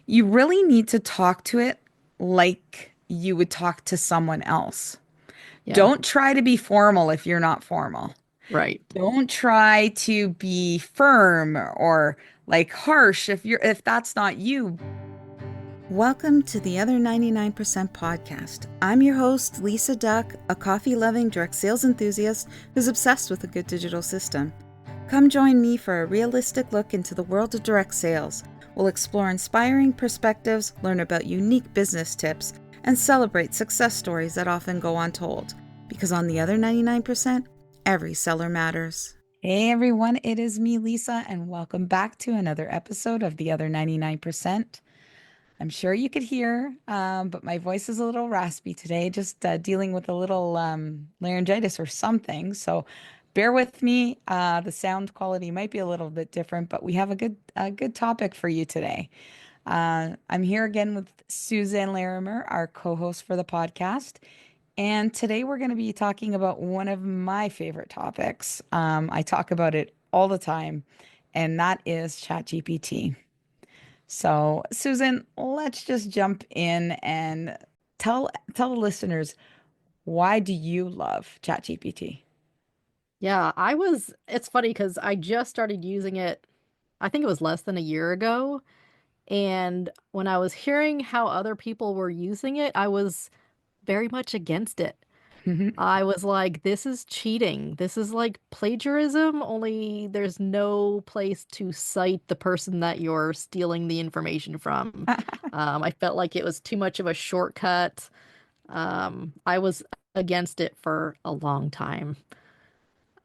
You really need to talk to it like you would talk to someone else. Yeah, Don't try to be formal if you're not formal. right. Don't try to be firm or like harsh if that's not you. Welcome to the Other 99% podcast. I'm your host, Lisa Duck, a coffee loving direct sales enthusiast who's obsessed with a good digital system. Come join me for a realistic look into the world of direct sales. We'll explore inspiring perspectives, learn about unique business tips, and celebrate success stories that often go untold. Because on the other 99%, every seller matters. Hey everyone, it is me, Lisa, and welcome back to another episode of The Other 99%. I'm sure you could hear, but my voice is a little raspy today, just dealing with a little laryngitis or something. So bear with me. The sound quality might be a little bit different, but we have a good topic for you today. I'm here again with Suzanne Larimer, our co-host for the podcast. And today we're going to be talking about one of my favorite topics. I talk about it all the time, and that is ChatGPT. So, Susan, let's just jump in and tell the listeners, why do you love ChatGPT? Yeah, it's funny because I just started using it, I think it was less than a year ago. And when I was hearing how other people were using it, I was very much against it. I was like, this is cheating. This is like plagiarism, only there's no place to cite the person that you're stealing the information from. I felt like it was too much of a shortcut. I was against it for a long time.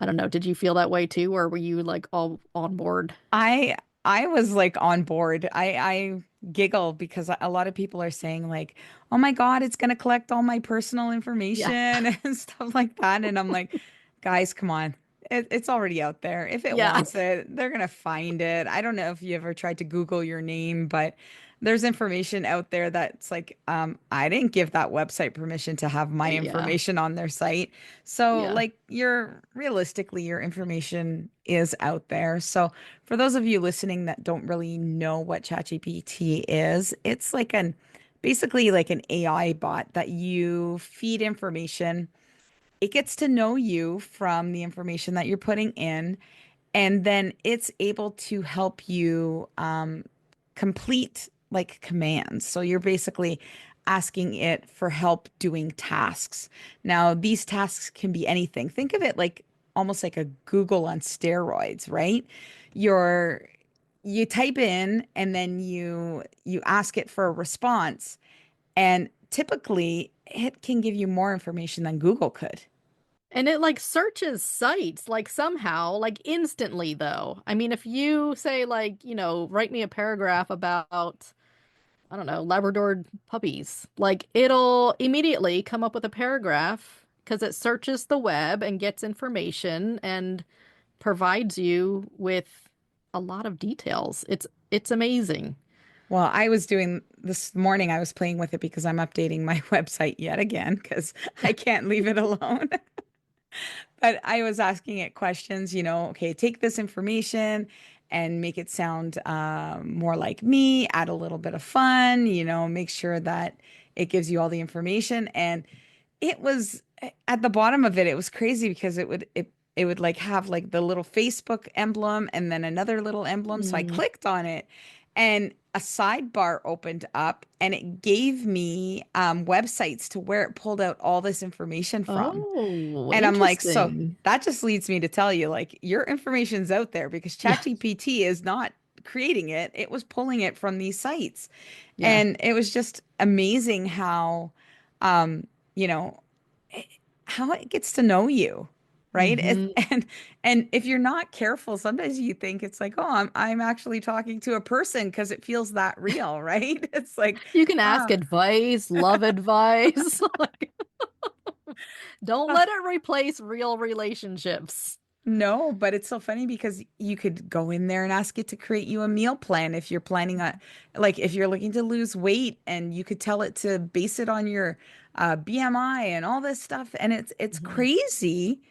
I don't know. Did you feel that way too, or were you like all on board? I I was like on board. I giggle because a lot of people are saying like, "Oh my God, it's gonna collect all my personal Yeah. information and stuff like that." And I'm like, guys, come on. It's already out there. If it Yeah. wants it, they're gonna find it. I don't know if you ever tried to Google your name, but there's information out there that's like, I didn't give that website permission to have my Yeah. information on their site. So Yeah. like you're realistically, your information is out there. So for those of you listening that don't really know what ChatGPT is, it's like an basically like an AI bot that you feed information. It gets to know you from the information that you're putting in, and then it's able to help you complete like commands. So you're basically asking it for help doing tasks. Now, these tasks can be anything. Think of it like almost like a Google on steroids, right? You're you type in and then you ask it for a response, and typically it can give you more information than Google could. And it like searches sites like somehow, like instantly though. I mean, if you say like, write me a paragraph about, I don't know, Labrador puppies, like it'll immediately come up with a paragraph because it searches the web and gets information and provides you with a lot of details. It's amazing. Well, I was doing this morning, I was playing with it because I'm updating my website yet again because I can't leave it alone. But I was asking it questions, okay, take this information and make it sound more like me, add a little bit of fun, make sure that it gives you all the information. And it was at the bottom of it, it was crazy because it would like have like the little Facebook emblem and then another little emblem. So I Mm. clicked on it and a sidebar opened up and it gave me websites to where it pulled out all this information from. Oh, And I'm like, so interesting. that just leads me to tell you, like, your information's out there because Yeah, ChatGPT is not creating it. It was pulling it from these sites. yeah. And it was just amazing how, um, you know, eh, how it gets to know you, right? Hmm. And if you're not careful, sometimes you think it's like, oh, I'm actually talking to a person because it feels that real, right? It's like, You can ask ah. advice, love advice. Like, don't let it replace real relationships. No, but it's so funny because you could go in there and ask it to create you a meal plan if you're planning on, like, if you're looking to lose weight, and you could tell it to base it on your BMI and all this stuff. And it's Mhm. crazy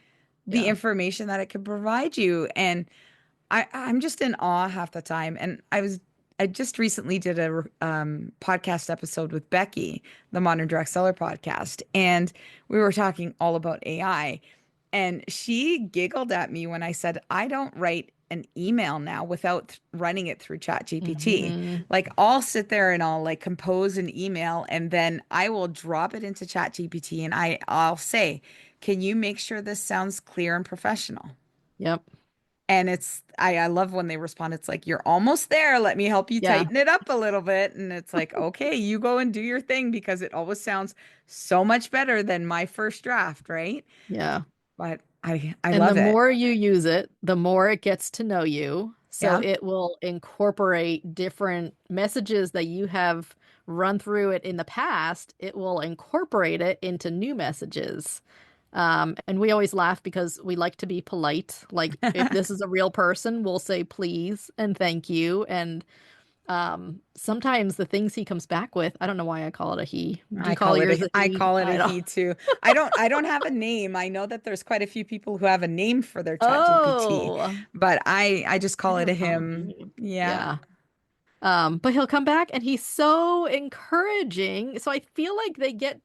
the Yeah. information that it can provide you. And I'm just in awe half the time. And I was I just recently did a podcast episode with Becky, the Modern Direct Seller podcast, and we were talking all about AI. And she giggled at me when I said, I don't write an email now without running it through ChatGPT. Hmm. Like I'll sit there and I'll like compose an email and then I will drop it into ChatGPT and I'll say, can you make sure this sounds clear and professional? Yep. And I love when they respond, it's like, you're almost there. Let me help you Yeah. tighten it up a little bit. And it's like, okay, you go and do your thing because it always sounds so much better than my first draft, right? Yeah. But I And the love it. more you use it, the more it gets to know you. So Yeah. it will incorporate different messages that you have run through it in the past. It will incorporate it into new messages. And we always laugh because we like to be polite. Like if this is a real person, we'll say please and thank you. And sometimes the things he comes back with, I don't know why I call it a he. Do you call yours a I he? call it a I don't. he too. I don't have a name. I know that there's quite a few people who have a name for their chat GPT, Oh, but I just I call it never a call him him. he. Yeah. Yeah. But he'll come back and he's so encouraging. So I feel like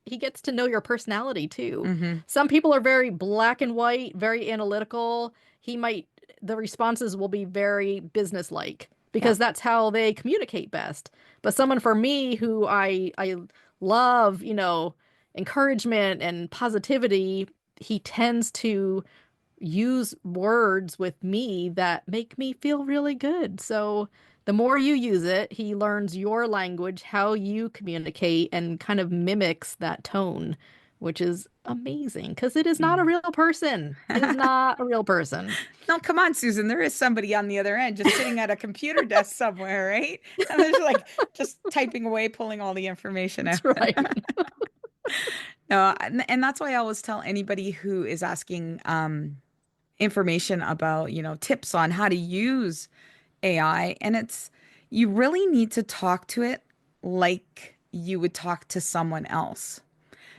he gets to know your personality too. Hmm. Some people are very black and white, very analytical. The responses will be very businesslike Yeah. because that's how they communicate best. But someone for me who I love, encouragement and positivity, he tends to use words with me that make me feel really good. So the more you use it, he learns your language, how you communicate, and kind of mimics that tone, which is amazing because it is not a real person. It is not a real person. No, come on, Susan. There is somebody on the other end just sitting at a computer desk somewhere, right? And there's like just typing away, pulling all the information out. That's right. No, and that's why I always tell anybody who is asking information about, tips on how to use AI, and it's you really need to talk to it like you would talk to someone else.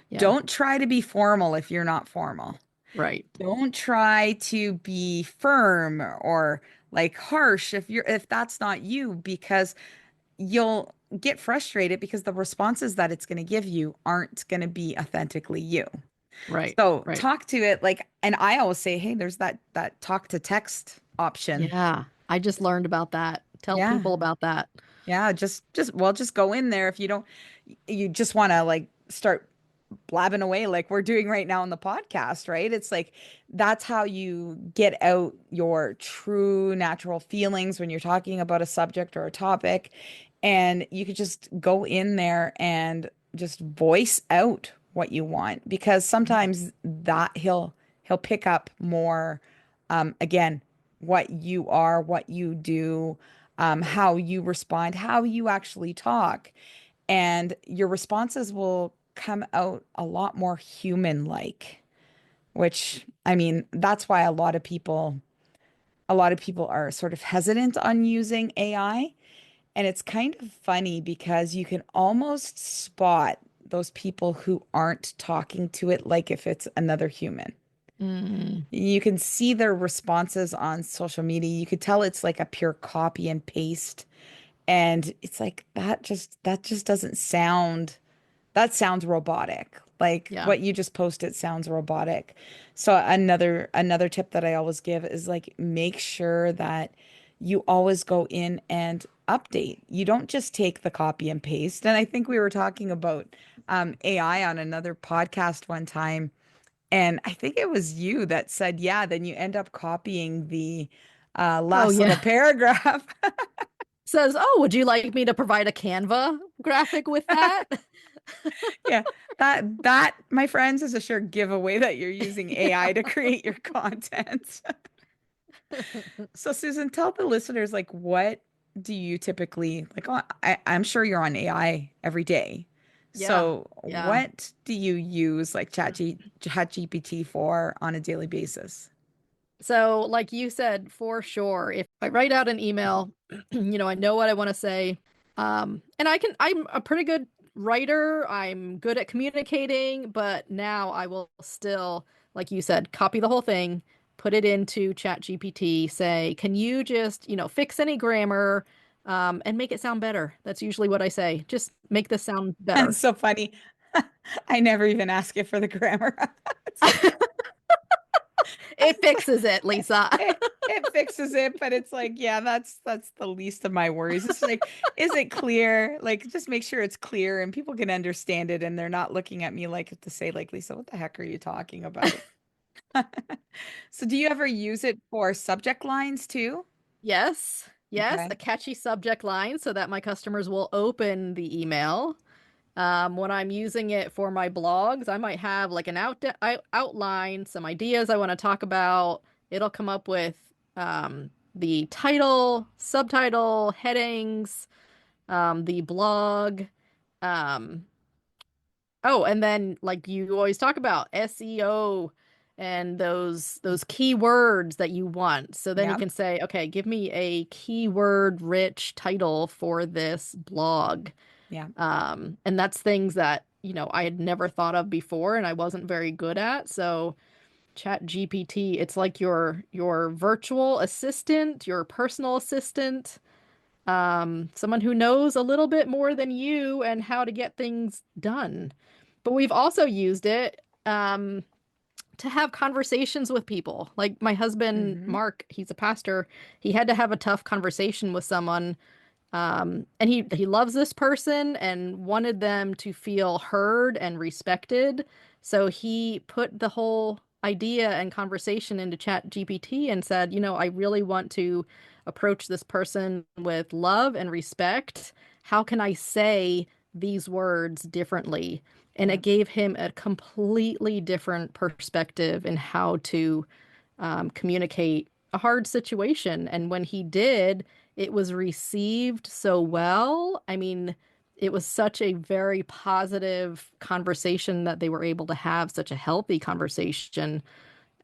Yeah, Don't try to be formal if you're not formal. right, Don't try to be firm or like harsh if that's not you because you'll get frustrated because the responses that it's going to give you aren't going to be authentically you. right, So right. talk to it like, and I always say, hey, there's that talk to text option. Yeah, I just learned about that. Tell Yeah. people about that. Yeah, just go in there if you don't you just want to like start blabbing away like we're doing right now on the podcast, right? It's like that's how you get out your true natural feelings when you're talking about a subject or a topic. And you could just go in there and just voice out what you want because sometimes that he'll pick up more again what you are, what you do, how you respond, how you actually talk and your responses will come out a lot more human-like, which I mean, that's why a lot of people are sort of hesitant on using AI. And it's kind of funny because you can almost spot those people who aren't talking to it like if it's another human. Mm, You can see their responses on social media. You could tell it's like a pure copy and paste. And it's like that just doesn't sound that sounds robotic. Like yeah. what you just posted sounds robotic. So another tip that I always give is like make sure that you always go in and update. You don't just take the copy and paste. And I think we were talking about AI on another podcast one time, and I think it was you that said, yeah, then you end up copying the Oh, last little yeah. paragraph. Says, "Oh, would you like me to provide a Canva graphic with that?" Yeah, that, my friends, is a sure giveaway that you're using Yeah. AI to create your content. So, Susan, tell the listeners like what do you typically like? I'm sure you're on AI every day. Yeah. So, Yeah. what do you use like ChatGPT for on a daily basis? So, like you said, for sure, if I write out an email, I know what I want to say. And I'm a pretty good writer. I'm good at communicating, but now I will still, like you said, copy the whole thing, put it into ChatGPT, say, can you just, fix any grammar? and make it sound better. That's usually what I say. Just make this sound That's better. so funny. I never even ask it for the grammar. It's like It fixes it, Lisa. it fixes it, but it's like, yeah, that's the least of my worries. It's like, is it clear? Like, just make sure it's clear and people can understand it and they're not looking at me like to say, like, Lisa, what the heck are you talking about? So do you ever use it for subject lines too? Yes, yes, a Okay. catchy subject line so that my customers will open the email. When I'm using it for my blogs, I might have like an outline, some ideas I want to talk about. It'll come up with the title, subtitle, headings, the blog. Um, oh, and then like you always talk about SEO and those keywords that you want. So then you Yeah. can say, okay, give me a keyword rich title for this blog. Yeah. And that's things that, I had never thought of before and I wasn't very good at. So ChatGPT, it's like your virtual assistant, your personal assistant, someone who knows a little bit more than you and how to get things done. But we've also used it to have conversations with people. Like my husband, Hmm. Mark, he's a pastor. He had to have a tough conversation with someone and he loves this person and wanted them to feel heard and respected. So he put the whole idea and conversation into Chat GPT and said, I really want to approach this person with love and respect. How can I say these words differently? And it Yeah. gave him a completely different perspective in how to communicate a hard situation. And when he did, it was received so well. I mean, it was such a very positive conversation that they were able to have such a healthy conversation.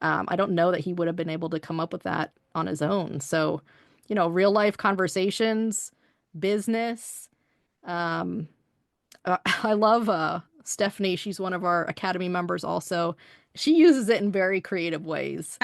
I don't know that he would have been able to come up with that on his own. So, real life conversations, business. Um, I love Stephanie. She's one of our Academy members also. She uses it in very creative ways.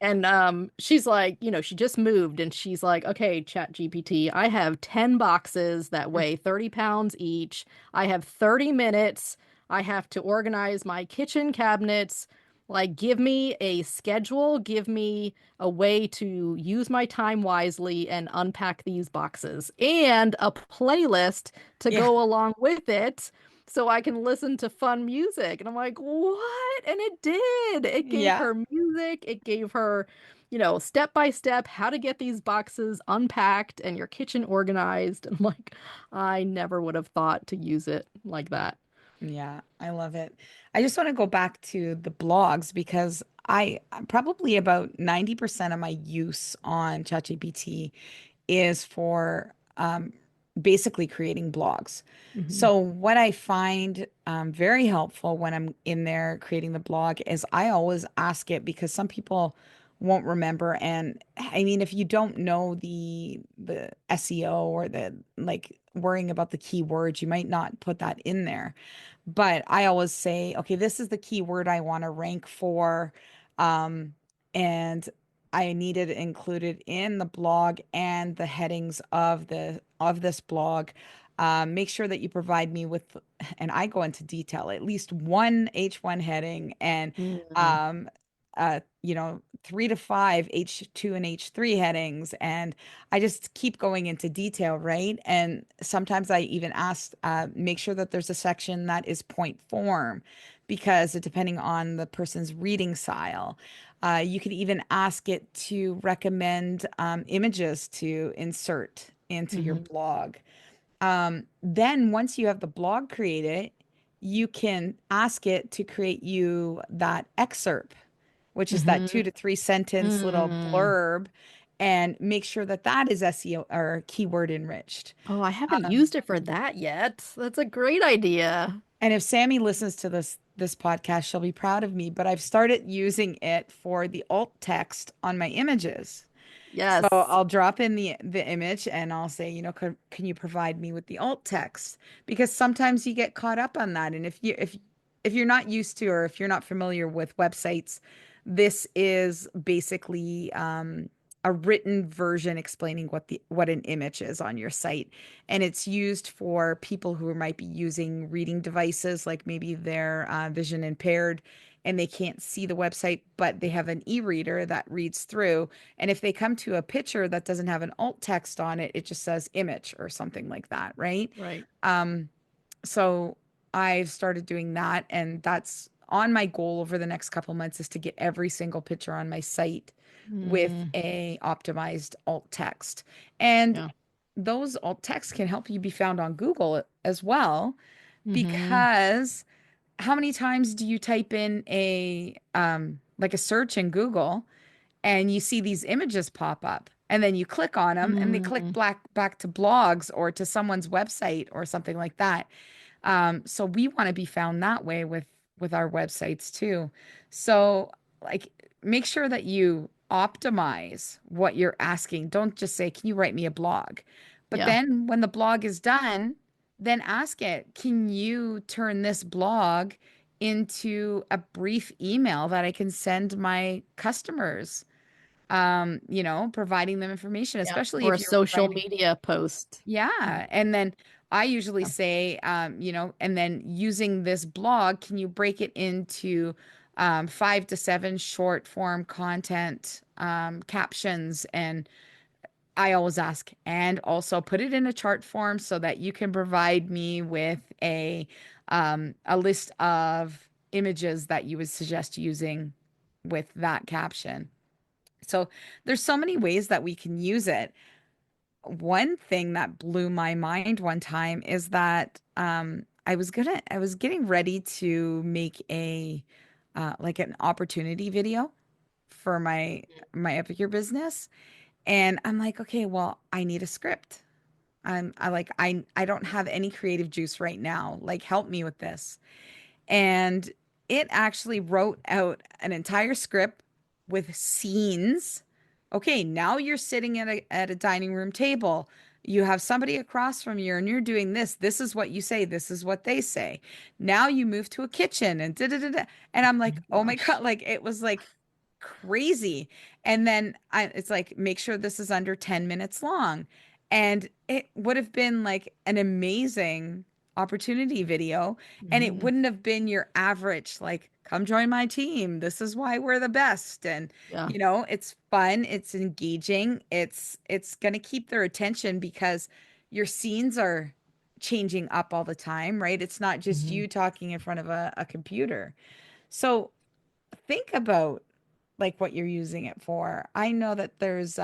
And she's like, she just moved and she's like, okay, Chat GPT, I have 10 boxes that weigh 30 pounds each. I have 30 minutes. I have to organize my kitchen cabinets. Like, give me a schedule, give me a way to use my time wisely and unpack these boxes and a playlist to Yeah. go along with it so I can listen to fun music. And I'm like, what? And it did. It gave Yeah. her music, it gave her, step by step how to get these boxes unpacked and your kitchen organized. And like, I never would have thought to use it like that. Yeah, I love it. I just want to go back to the blogs because I probably about 90% of my use on ChatGPT is for basically creating blogs. Hmm. So what I find very helpful when I'm in there creating the blog is I always ask it because some people won't remember. And I mean, if you don't know the SEO or the like worrying about the keywords, you might not put that in there. But I always say, okay, this is the keyword I want to rank for. Um, and I need it included in the blog and the headings of this blog. Make sure that you provide me with, and I go into detail, at least one H1 heading and Mm. um, 3 to 5 H2 and H3 headings. And I just keep going into detail, right? And sometimes I even ask, make sure that there's a section that is point form because depending on the person's reading style. You could even ask it to recommend images to insert into your Hmm. blog. Then once you have the blog created, you can ask it to create you that excerpt, which is that Hmm. 2 to 3 sentence little Mm. blurb, and make sure that that is SEO or keyword enriched. Oh, I haven't used it for that yet. That's a great idea. And if Sammy listens to this podcast, she'll be proud of me, but I've started using it for the alt text on my images. So Yes. I'll drop in the image and I'll say, can you provide me with the alt text? Because sometimes you get caught up on that. And if you're not used to or if you're not familiar with websites, this is basically a written version explaining what an image is on your site. And it's used for people who might be using reading devices, like maybe they're vision impaired and they can't see the website, but they have an e-reader that reads through. And if they come to a picture that doesn't have an alt text on it, it just says image or something like that, right? Right. Um, so I've started doing that, and that's on my goal over the next couple months is to get every single picture on my site with Mm, a optimized alt text. And yeah. those alt texts can help you be found on Google as well, Hmm. because how many times do you type in a like a search in Google and you see these images pop up and then you click on them and they click Mm, back to blogs or to someone's website or something like that. So we want to be found that way with our websites too. So like make sure that you optimize what you're asking. Don't just say, "Can you write me a blog?" But yeah. then when the blog is done, then ask it, "Can you turn this blog into a brief email that I can send my customers?" Providing them information, Yeah. especially Or if a you're social writing. media post. Yeah. And then I usually Yeah. say, and then using this blog, can you break it into 5 to 7 short form content captions? And I always ask, and also put it in a chart form so that you can provide me with a list of images that you would suggest using with that caption. So there's so many ways that we can use it. One thing that blew my mind one time is that I was getting ready to make a like an opportunity video for my Epicure business, and I'm like, okay, well, I need a script. I don't have any creative juice right now. Like, help me with this. And it actually wrote out an entire script with scenes. Okay, now you're sitting at a dining room table. You have somebody across from you and you're doing this. This is what you say. This is what they say. Now you move to a kitchen and da da da da. And I'm Oh like, my oh my gosh. God, like it was like crazy. And then it's like, make sure this is under 10 minutes long. And it would have been like an amazing opportunity video, and it Hmm. wouldn't have been your average, like, come join my team. This is why we're the best. And, Yeah. it's fun, it's engaging, it's gonna keep their attention because your scenes are changing up all the time, right? It's not just Hmm. you talking in front of a computer. So think about like what you're using it for. I know that there's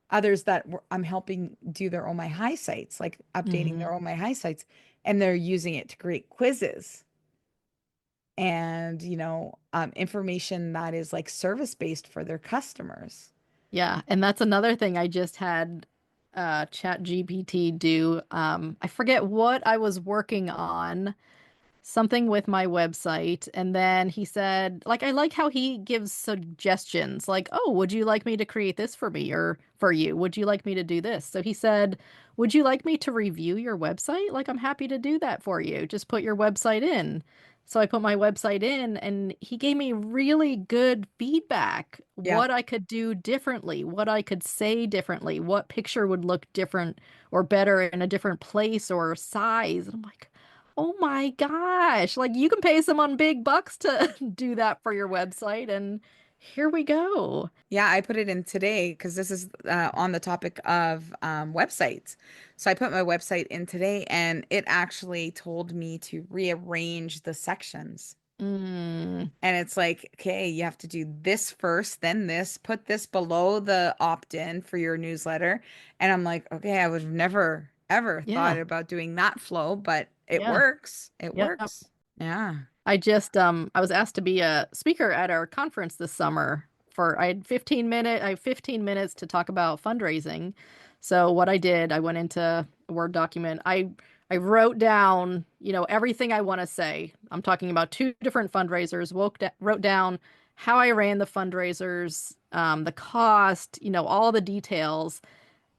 others that I'm helping do their Oh My High sites, like updating Hmm. their Oh My High sites, and they're using it to create quizzes and, information that is like service based for their customers. Yeah. And that's another thing I just had ChatGPT do. I forget what I was working on, something with my website, and then he said, like, I like how he gives suggestions, like, oh, would you like me to create this for me or for you? Would you like me to do this? So he said, would you like me to review your website? Like, I'm happy to do that for you. Just put your website in. So I put my website in, and he gave me really good feedback, Yeah. what I could do differently, what I could say differently, what picture would look different or better in a different place or size. And I'm like, oh my gosh. Like you can pay someone big bucks to do that for your website, and here we go. Yeah, I put it in today because this is on the topic of websites. So I put my website in today and it actually told me to rearrange the sections. Mm, And it's like, okay, you have to do this first, then this, put this below the opt-in for your newsletter. And I'm like, okay, I would have never, ever thought yeah. about doing that flow, but it Yeah. works. It Yep. works. Yeah. I was asked to be a speaker at our conference this summer for I have 15 minutes to talk about fundraising. So what I did, I went into a Word document. I wrote down, everything I want to say. I'm talking about two different fundraisers, wrote down how I ran the fundraisers, the cost, all the details.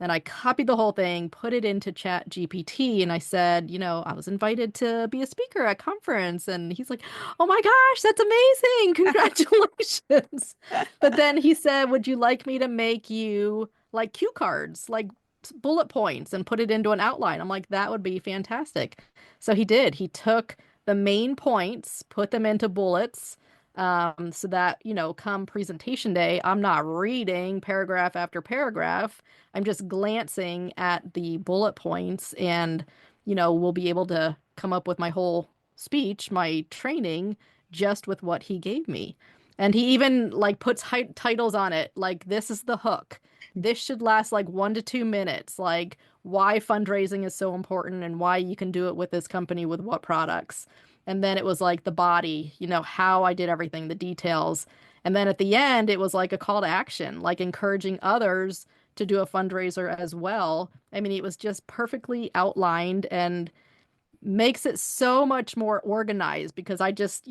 And I copied the whole thing, put it into ChatGPT, and I said, I was invited to be a speaker at conference. And he's like, "Oh my gosh, that's amazing. Congratulations." But then he said, "Would you like me to make you like cue cards, like bullet points, and put it into an outline?" I'm like, "That would be fantastic." So he did. He took the main points, put them into bullets, so that, come presentation day, I'm not reading paragraph after paragraph. I'm just glancing at the bullet points and, we'll be able to come up with my whole speech, my training, just with what he gave me. And he even like puts titles on it, like this is the hook. This should last like 1 to 2 minutes, like why fundraising is so important and why you can do it with this company with what products. And then it was like the body, how I did everything, the details. And then at the end, it was like a call to action, like encouraging others to do a fundraiser as well. I mean, it was just perfectly outlined and makes it so much more organized because I just,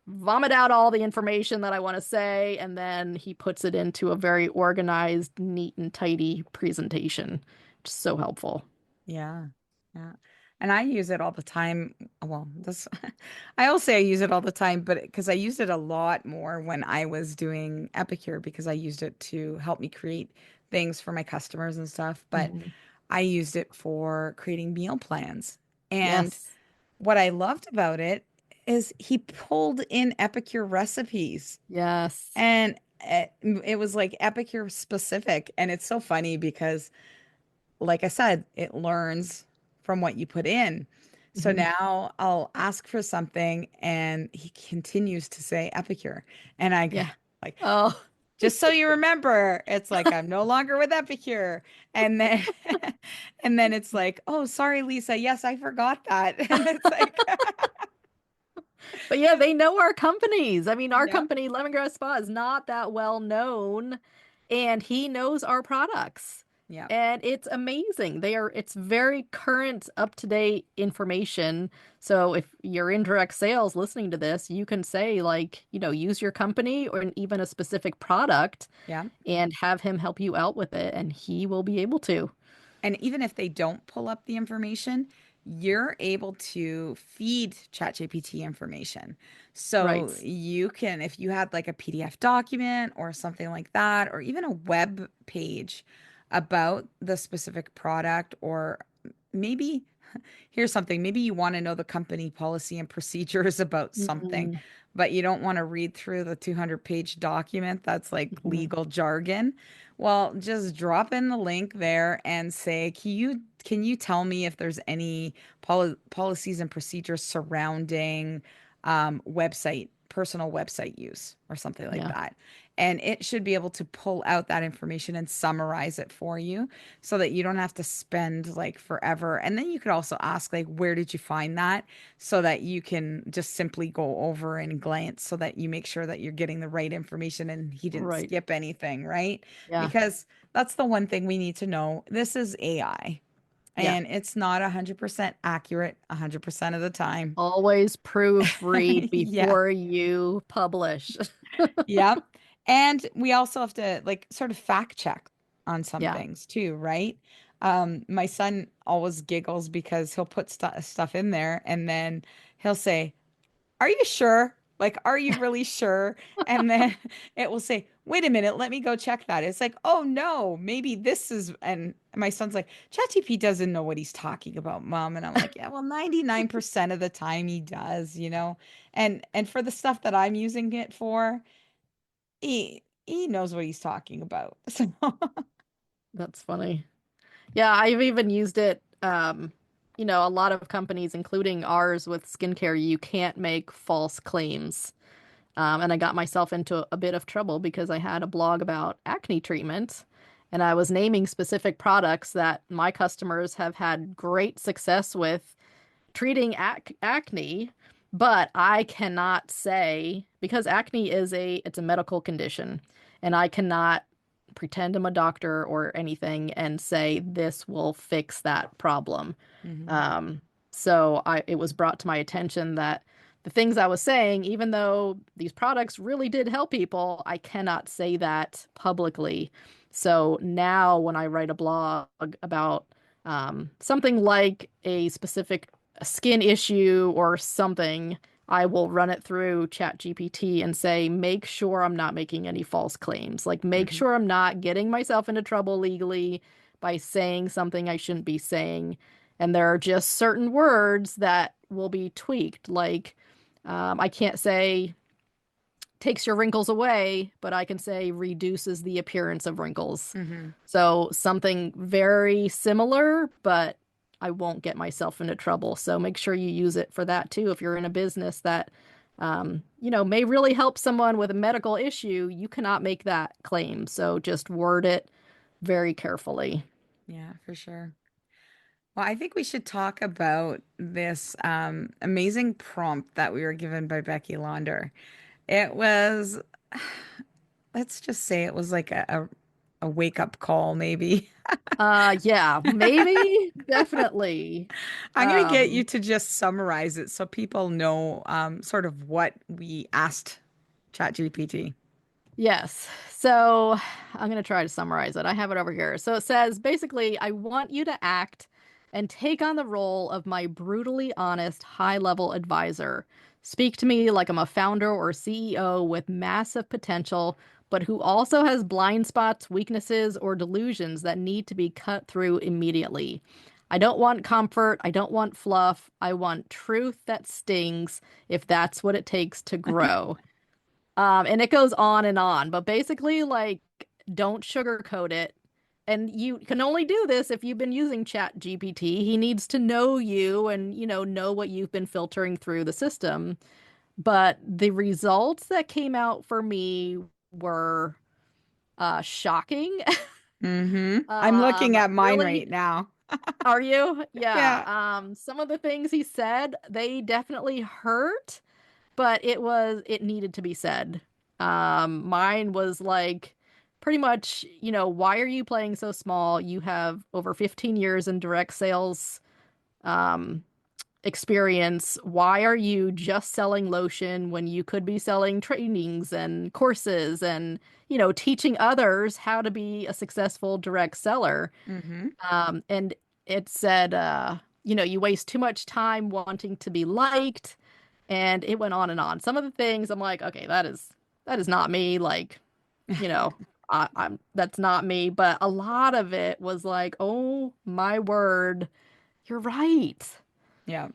vomit out all the information that I want to say, and then he puts it into a very organized, neat, and tidy presentation. Just so helpful. Yeah. Yeah. And I use it all the time. Well, this I will say I use it all the time, but because I used it a lot more when I was doing Epicure because I used it to help me create things for my customers and stuff. But Mhm. I used it for creating meal plans. And Yes. what I loved about it is he pulled in Epicure recipes Yes. and it was like Epicure specific. And it's so funny because like I said, it learns from what you put in. So Mhm. now I'll ask for something and he continues to say Epicure. And I go Yeah. like, Oh. just so you remember, it's like I'm no longer with Epicure. And then and then it's like, oh, sorry, Lisa. Yes, I forgot that. And it's like, But yeah, they know our companies. I mean, our yep, company, Lemongrass Spa, is not that well known, and he knows our products. yep. And it's amazing. It's very current, up-to-date information. So if you're in direct sales listening to this, you can say like, use your company or even a specific product Yeah. and have him help you out with it, and he will be able to. And even if they don't pull up the information, you're able to feed ChatGPT information. Right. So you can, if you had like a PDF document or something like that, or even a web page about the specific product, or maybe here's something, maybe you want to know the company policy and procedures about something, Mhm. but you don't want to read through the 200-page document that's like Mhm. legal jargon. Well, just drop in the link there and say, can you tell me if there's any policies and procedures surrounding personal website use or something like Yeah. that? And it should be able to pull out that information and summarize it for you so that you don't have to spend like forever. And then you could also ask, like, where did you find that? So that you can just simply go over and glance so that you make sure that you're getting the right information and he didn't Right. skip anything, right? Yeah. Because that's the one thing we need to know. This is AI Yeah. and it's not 100% accurate 100% of the time. Always proofread Yeah. before you publish. Yep. And we also have to like sort of fact check on some Yeah. things too, right? My son always giggles because he'll put stuff in there and then he'll say, "Are you sure? Like, are you really sure?" And then it will say, "Wait a minute, let me go check that." It's like, "Oh no, maybe this is," and my son's like, ChatGPT doesn't know what he's talking about, Mom. And I'm like, yeah, well, 99% of the time he does, you know? And for the stuff that I'm using it for, he knows what he's talking about. So That's funny. Yeah, I've even used it. A lot of companies, including ours with skincare, you can't make false claims. And I got myself into a bit of trouble because I had a blog about acne treatment and I was naming specific products that my customers have had great success with treating acne, but I cannot say because acne it's a medical condition, and I cannot pretend I'm a doctor or anything and say this will fix that problem. Mhm. Um, so it was brought to my attention that the things I was saying, even though these products really did help people, I cannot say that publicly. So now when I write a blog about something like a specific skin issue or something, I will run it through ChatGPT and say, make sure I'm not making any false claims. Like, make Hmm. sure I'm not getting myself into trouble legally by saying something I shouldn't be saying. And there are just certain words that will be tweaked. Like, I can't say takes your wrinkles away, but I can say reduces the appearance of wrinkles. Hmm. So something very similar, but I won't get myself into trouble. So make sure you use it for that too. If you're in a business that, may really help someone with a medical issue, you cannot make that claim. So just word it very carefully. Yeah, for sure. Well, I think we should talk about this amazing prompt that we were given by Becky Launder. It was, let's just say it was like a wake-up call, maybe. Yeah, maybe, definitely. I'm going to get you Um, to just summarize it so people know sort of what we asked ChatGPT. Yes. So I'm going to try to summarize it. I have it over here. So it says basically, I want you to act and take on the role of my brutally honest, high level advisor. Speak to me like I'm a founder or CEO with massive potential, but who also has blind spots, weaknesses, or delusions that need to be cut through immediately. I don't want comfort. I don't want fluff. I want truth that stings if that's what it takes to grow. And it goes on, but basically, like, don't sugarcoat it. And you can only do this if you've been using Chat GPT. He needs to know you and, know what you've been filtering through the system. But the results that came out for me were shocking. I'm looking at mine right Really, now. are you? Yeah. Yeah. Some of the things he said, they definitely hurt, but it needed to be said. Mine was like pretty much, why are you playing so small? You have over 15 years in direct sales um experience. Why are you just selling lotion when you could be selling trainings and courses and, teaching others how to be a successful direct seller? Mm-hmm. And it said, you waste too much time wanting to be liked, and it went on and on. Some of the things I'm like, okay, that is not me. Like, you know, I'm that's not me. But a lot of it was like, oh my word, you're right. Yeah.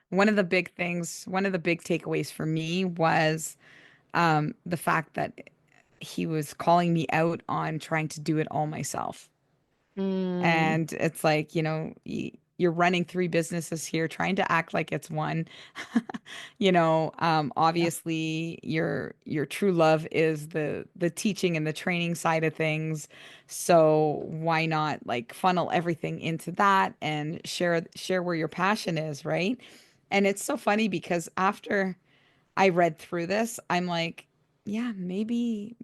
One of the big takeaways for me was the fact that he was calling me out on trying to do it all myself. Mm, And it's like, you're running three businesses here, trying to act like it's one. yeah. Obviously your true love is the teaching and the training side of things. So why not like funnel everything into that and share where your passion is, right? And it's so funny because after I read through this, I'm like, yeah, maybe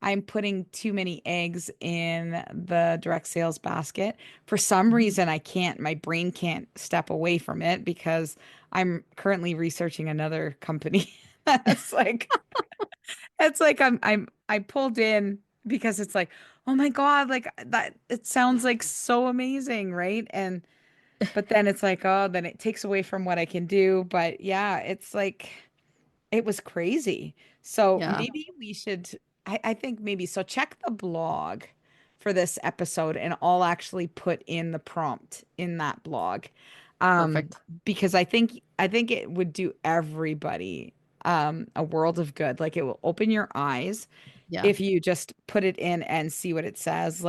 I'm putting too many eggs in the direct sales basket. For some Mhm. reason, my brain can't step away from it because I'm currently researching another company. It's like, I pulled in because it's like, oh my God, like that, it sounds like so amazing, right? But then it's like, oh, then it takes away from what I can do. But yeah, it's like, it was crazy. So Yeah, maybe we should, I think maybe, so check the blog for this episode and I'll actually put in the prompt in that blog. Um, perfect. because I think it would do everybody a world of good. Like it will open your eyes Yeah. if you just put it in and see what it says.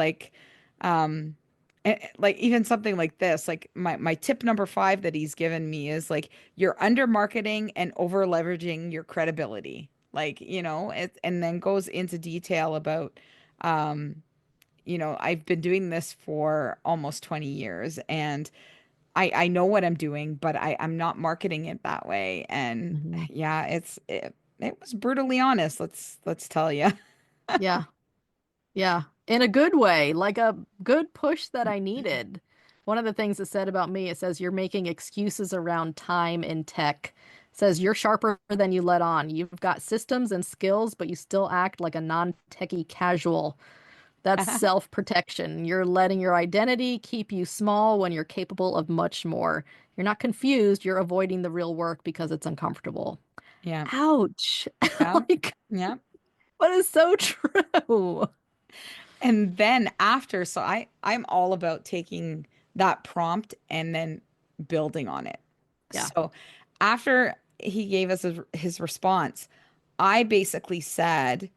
Um, like even something like this, like my tip number 5 that he's given me is like you're under marketing and over leveraging your credibility. Like, and then goes into detail about, um, I've been doing this for almost 20 years and I know what I'm doing, but I'm not marketing it that way. And Mhm. yeah, it was brutally honest. Let's tell you. Yeah. Yeah. In a good way, like a good push that I needed. one of the things it said about me, it says you're making excuses around time in tech. It says you're sharper than you let on. You've got systems and skills, but you still act like a non-techie casual. That's self-protection. You're letting your identity keep you small when you're capable of much more. You're not confused, you're avoiding the real work because it's uncomfortable. Yeah. Ouch. Yeah. Like, Yeah. what is so true? And then after, so I'm all about taking that prompt and then building on it. Yeah. So after he gave us his response, I basically said,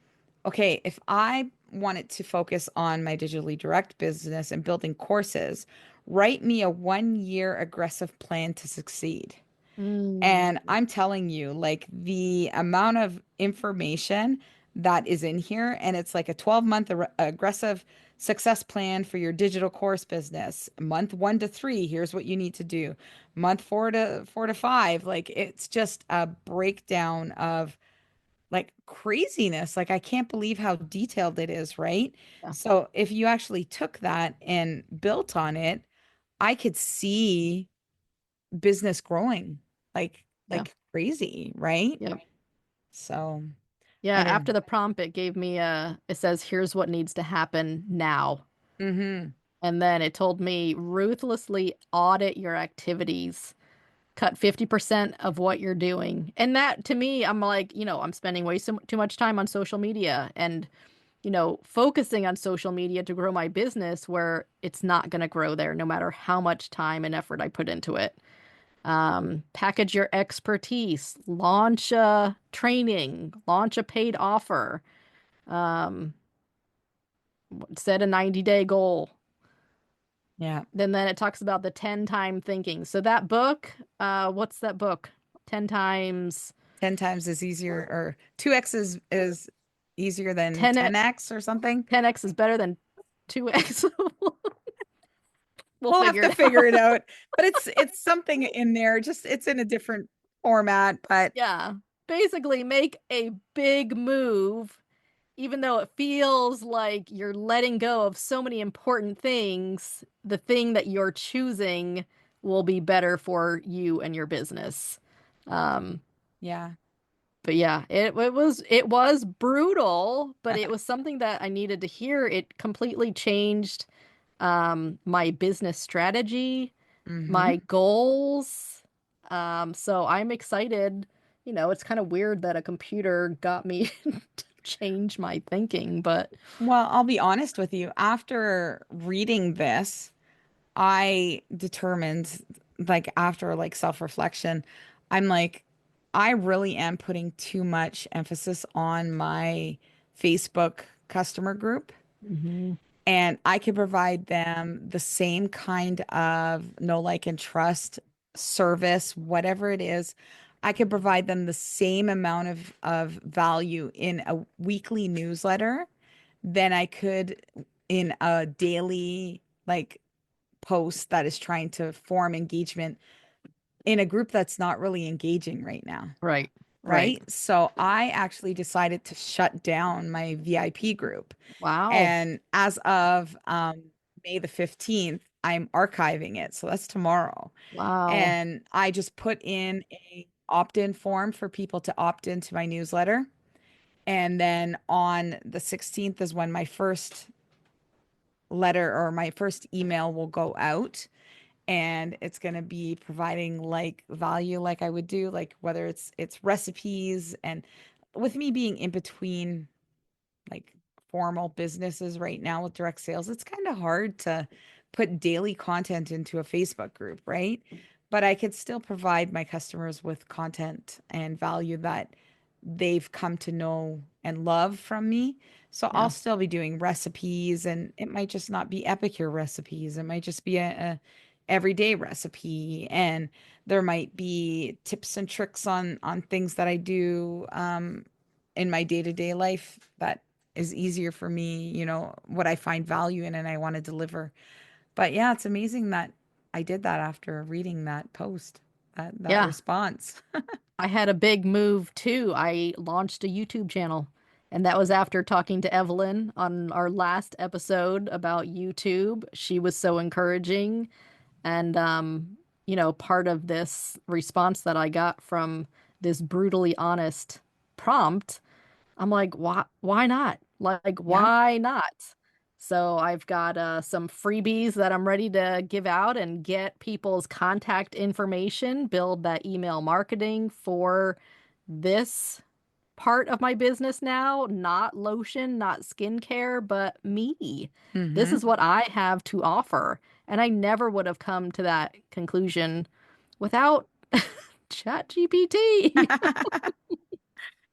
okay, if I wanted to focus on my digitally direct business and building courses, write me a 1 year aggressive plan to succeed. Mm, And I'm telling you, like the amount of information that is in here, and it's like a 12-month aggressive success plan for your digital course business. Month 1 to 3, here's what you need to do. Month four to five, like it's just a breakdown of like craziness. Like I can't believe how detailed it is, right? yeah. So if you actually took that and built on it, I could see business growing like Yeah. crazy, right? Yeah. So Yeah. anyway, After the prompt, it gave me it says, here's what needs to happen now. mm-hmm. And then it told me ruthlessly audit your activities, cut 50% of what you're doing. And that to me, I'm like, I'm spending way too much time on social media and, focusing on social media to grow my business where it's not going to grow there no matter how much time and effort I put into it. Package your expertise, launch a training, launch a paid offer, um, set a 90-day goal. Yeah, Then it talks about the 10 time thinking. So that book, what's that book? 10 times 10 times is easier, or 2x is easier than 10 10x or something. 10x is better than 2x. We'll We'll have figure to it figure out. it out, but it's something in there, just it's in a different format, but Yeah. Basically, make a big move, even though it feels like you're letting go of so many important things, the thing that you're choosing will be better for you and your business. Um, yeah. but yeah, it was brutal, but it was something that I needed to hear. It completely changed my business strategy, Hmm. my goals. So I'm excited. It's kind of weird that a computer got me to change my thinking, but Well, I'll be honest with you. After reading this, I determined, like, after like self-reflection, I'm like, I really am putting too much emphasis on my Facebook customer group, Mhm. and I could provide them the same kind of know, like, and trust service, whatever it is. I could provide them the same amount of value in a weekly newsletter than I could in a daily, like, post that is trying to form engagement in a group that's not really engaging right now. Right, right. Right. So I actually decided to shut down my VIP group. Wow, And as of May the 15th, I'm archiving it. So that's tomorrow. wow, And I just put in a opt-in form for people to opt into my newsletter. And then on the 16th is when my first letter or my first email will go out, and it's going to be providing like value like I would do, like whether it's recipes. And with me being in between like formal businesses right now with direct sales, it's kind of hard to put daily content into a Facebook group, right? But I could still provide my customers with content and value that they've come to know and love from me. So I'll yeah, still be doing recipes, and it might just not be epicure recipes. It might just be a everyday recipe, and there might be tips and tricks on things that I do in my day-to-day life that is easier for me, what I find value in and I want to deliver. But yeah, it's amazing that I did that after reading that post, that yeah. response. I had a big move too. I launched a YouTube channel, and that was after talking to Evelyn on our last episode about YouTube. She was so encouraging. And part of this response that I got from this brutally honest prompt, I'm like, why not? Like, Yeah. why not? So I've got some freebies that I'm ready to give out and get people's contact information, build that email marketing for this part of my business now, not lotion, not skincare, but me. This Mm-hmm. is what I have to offer. And I never would have come to that conclusion without ChatGPT.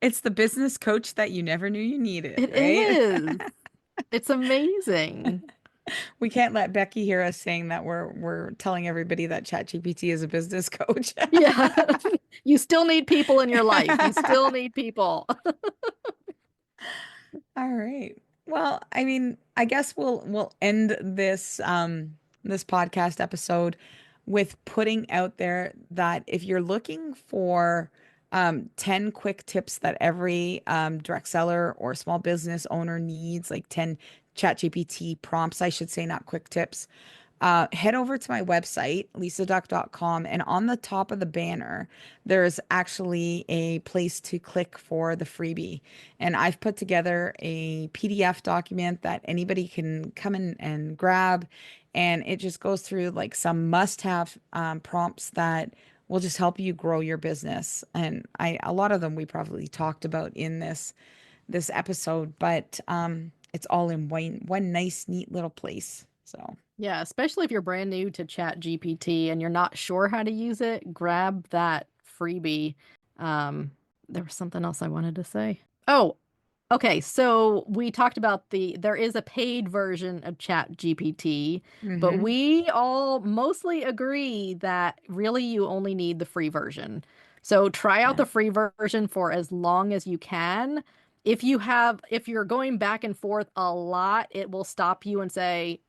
It's the business coach that you never knew you needed, It right? is. It's amazing. We can't let Becky hear us saying that we're telling everybody that ChatGPT is a business coach. Yeah. You still need people in your life. You still need people. All right. Well, I mean, I guess we'll end this podcast episode with putting out there that if you're looking for 10 quick tips that every direct seller or small business owner needs, like 10 ChatGPT prompts, I should say, not quick tips, head over to my website, lisaduck.com, and on the top of the banner, there's actually a place to click for the freebie. And I've put together a PDF document that anybody can come in and grab. And it just goes through like some must-have prompts that will just help you grow your business. And a lot of them we probably talked about in this episode, but it's all in one nice, neat little place. So. Yeah, especially if you're brand new to ChatGPT and you're not sure how to use it, grab that freebie. Um, there was something else I wanted to say. Oh, okay, so we talked about there is a paid version of ChatGPT, but Mm-hmm. we all mostly agree that really you only need the free version. So try out Yeah. the free version for as long as you can. If you're going back and forth a lot, it will stop you and say,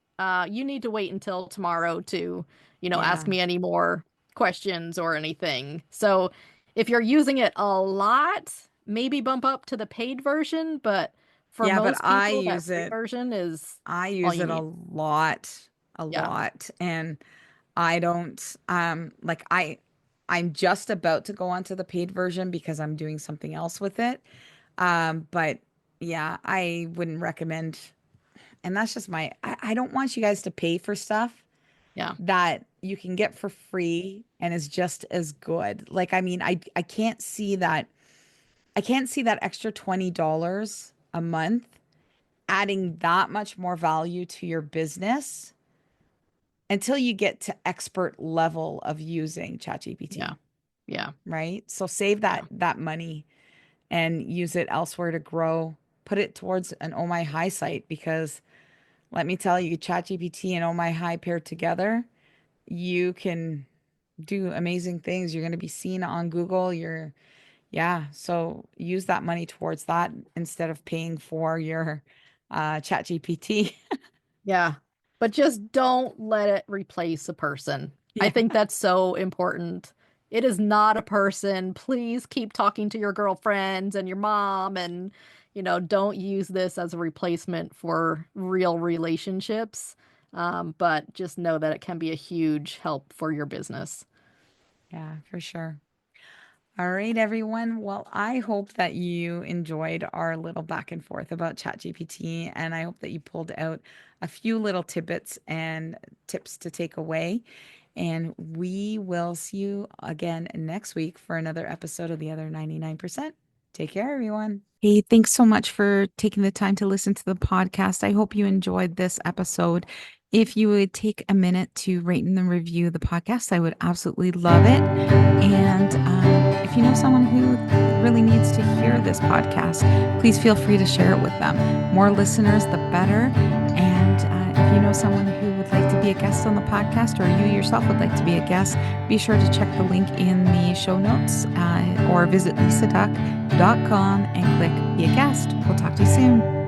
you need to wait until tomorrow to, ask Yeah. me any more questions or anything. So if you're using it a lot, maybe bump up to the paid version, but for Yeah, but most people, that free version is I all use you it need. a Yeah. lot. And I don't like I'm just about to go onto the paid version because I'm doing something else with it. But yeah, I wouldn't recommend, and that's just I don't want you guys to pay for stuff Yeah. that you can get for free and is just as good. Like, I mean, I can't see that extra $20 a month adding that much more value to your business until you get to expert level of using Yeah. ChatGPT, Yeah. right? So save Yeah. that money and use it elsewhere to grow. Put it towards an Oh My High site because let me tell you, ChatGPT and Oh My High paired together, you can do amazing things. You're going to be seen on Google. Yeah, so use that money towards that instead of paying for your ChatGPT. Yeah. But just don't let it replace a person. I Yeah. think that's so important. It is not a person. Please keep talking to your girlfriends and your mom and, don't use this as a replacement for real relationships. But just know that it can be a huge help for your business. Yeah, for sure. All right, everyone. Well, I hope that you enjoyed our little back and forth about ChatGPT, and I hope that you pulled out a few little tidbits and tips to take away. And we will see you again next week for another episode of The Other 99%. Take care, everyone. Hey, thanks so much for taking the time to listen to the podcast. I hope you enjoyed this episode. If you would take a minute to rate and review the podcast, I would absolutely love it. And if you know someone who really needs to hear this podcast, please feel free to share it with them. More listeners, the better. And if you know someone who would like to be a guest on the podcast or you yourself would like to be a guest, be sure to check the link in the show notes or visit lisaduck.com and click Be a Guest. We'll talk to you soon.